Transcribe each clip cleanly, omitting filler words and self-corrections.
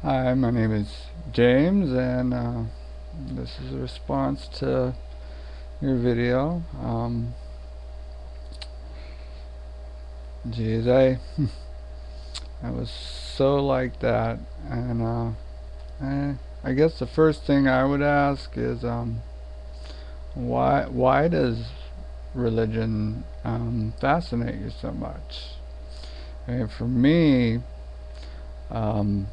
Hi, my name is James, and this is a response to your video. Geez, I was so like that, and I guess the first thing I would ask is, why does religion fascinate you so much? I mean, for me, um,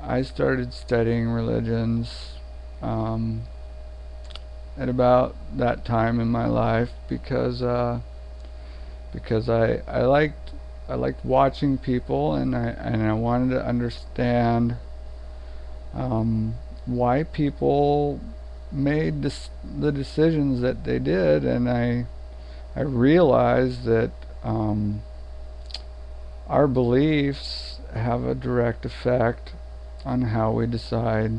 I started studying religions. Um, at about that time in my life because I liked watching people, and I wanted to understand why people made the decisions that they did, and I realized that our beliefs have a direct effect on how we decide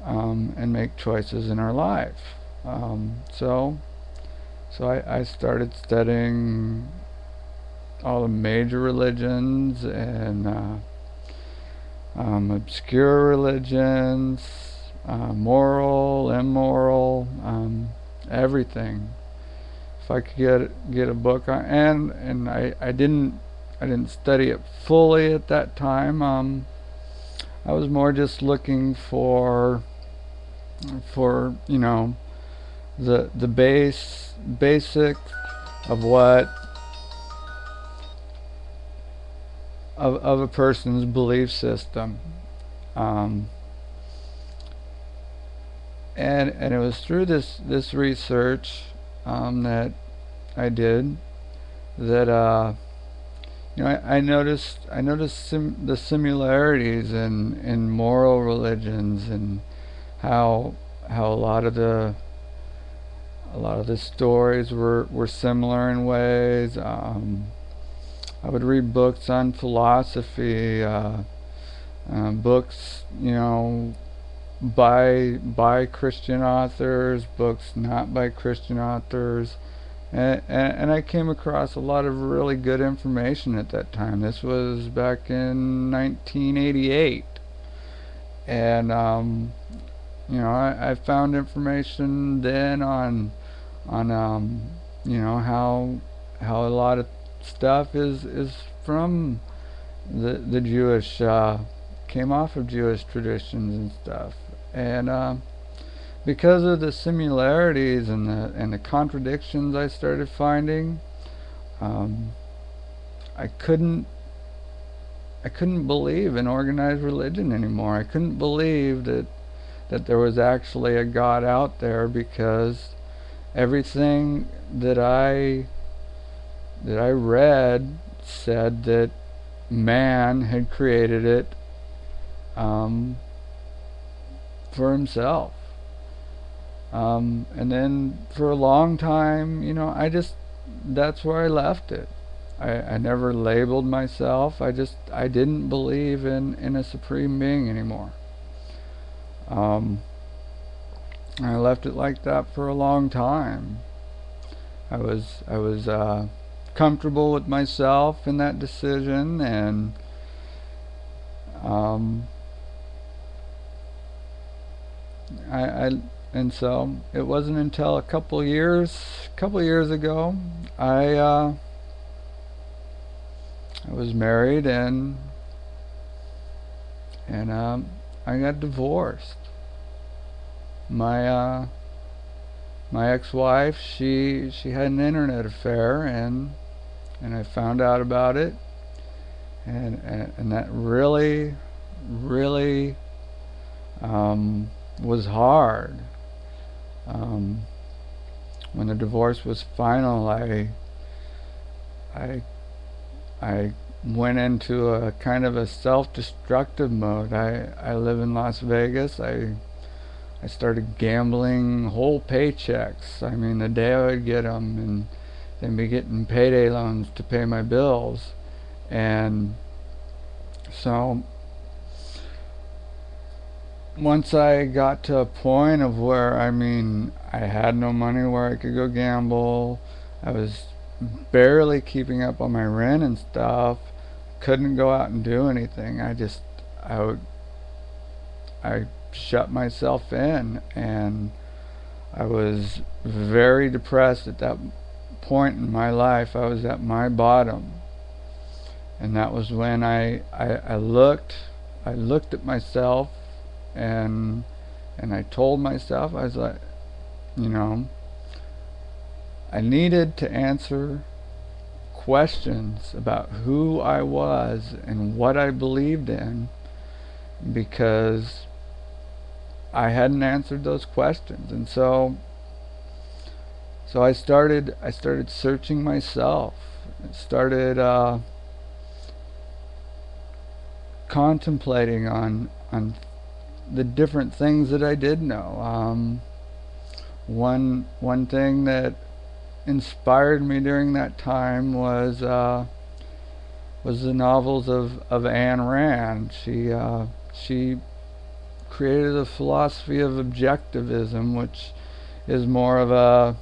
and make choices in our life. So I started studying all the major religions and obscure religions, moral, immoral, everything. If I could get a book on, and I didn't study it fully at that time. I was more just looking for the basic of what of a person's belief system, um, and it was through this research that I did that I noticed the similarities in moral religions, and how a lot of the stories were similar in ways. I would read books on philosophy, books, by Christian authors, books not by Christian authors, and I came across a lot of really good information at that time. This was back in 1988, and I found information then on how a lot of stuff is from the Jewish, came off of Jewish traditions and stuff, and because of the similarities and the contradictions I started finding, um, I couldn't I couldn't believe in organized religion anymore. I couldn't believe that there was actually a God out there, because everything that I read said that man had created it um, for himself. And then for a long time, that's where I left it. I never labeled myself. I didn't believe in a supreme being anymore. Um, I left it like that for a long time. I was comfortable with myself in that decision, and um, I and so it wasn't until a couple years ago, I was married, and I got divorced. My my ex-wife, she had an internet affair, and I found out about it, and that really was hard. Um, when the divorce was final, I I went into a kind of a self-destructive mode. I live in Las Vegas. I started gambling whole paychecks. I mean, the day I would get them, and then be getting payday loans to pay my bills. And so once I got to a point of where, I had no money where I could go gamble. I was barely keeping up on my rent and stuff. couldn't go out and do anything. I shut myself in, and I was very depressed at that point in my life. I was at my bottom, and that was when I looked at myself, and I told myself, I was like, you know, I needed to answer questions about who I was and what I believed in, because I hadn't answered those questions. And so I started searching myself. I started contemplating on the different things that I did know. One thing that inspired me during that time was the novels of Ayn Rand. She created a philosophy of objectivism, which is more of a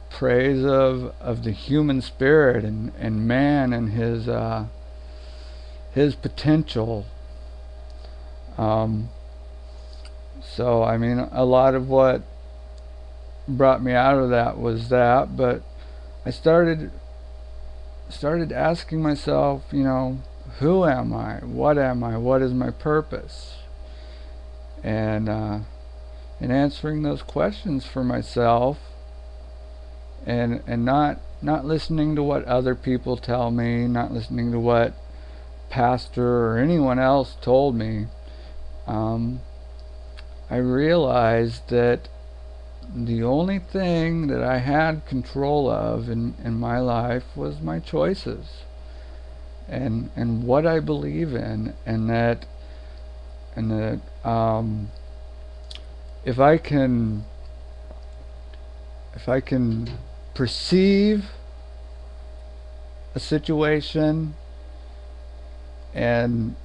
praise of the human spirit and man and his potential. So I mean, a lot of what brought me out of that was that, but I started asking myself, you know, who am I? What am I? What is my purpose? And in answering those questions for myself, and not listening to what other people tell me, not listening to what pastor or anyone else told me, I realized that the only thing that I had control of in my life was my choices, and what I believe in, and that if I can perceive a situation and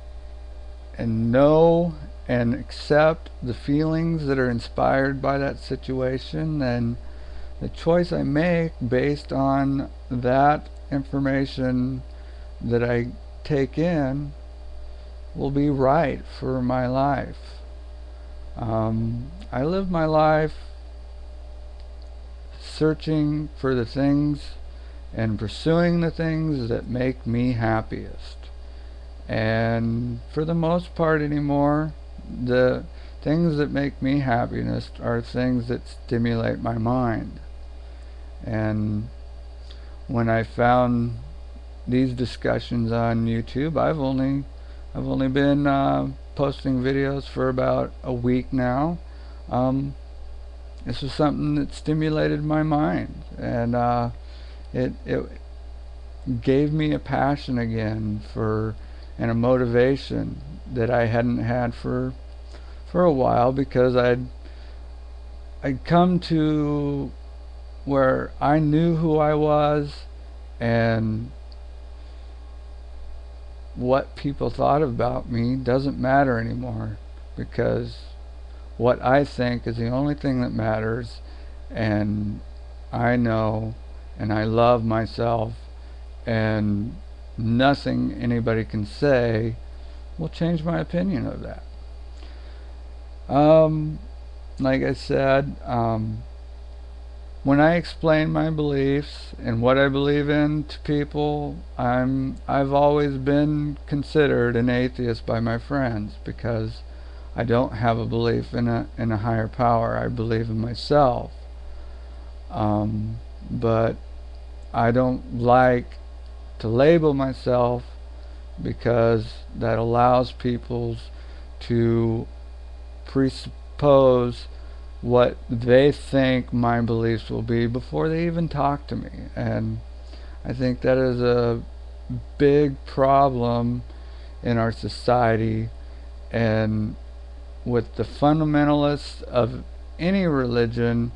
know and accept the feelings that are inspired by that situation, then the choice I make based on that information that I take in will be right for my life. I live my life searching for the things and pursuing the things that make me happiest. And for the most part anymore, the things that make me happiness are things that stimulate my mind. And when I found these discussions on YouTube, I've only been posting videos for about a week now. This was something that stimulated my mind, and it gave me a passion again and a motivation that I hadn't had for a while, because I'd come to where I knew who I was, and what people thought about me doesn't matter anymore, because what I think is the only thing that matters, and I know and I love myself, and nothing anybody can say will change my opinion of that. Like I said, when I explain my beliefs and what I believe in to people, I've always been considered an atheist by my friends, because I don't have a belief in a higher power. I believe in myself. But I don't like to label myself, because that allows people to presuppose what they think my beliefs will be before they even talk to me. And I think that is a big problem in our society, and with the fundamentalists of any religion,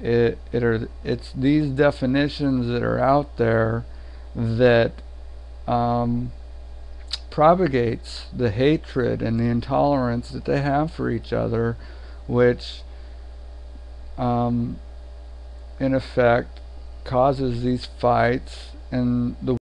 it's these definitions that are out there that propagates the hatred and the intolerance that they have for each other, which in effect causes these fights and the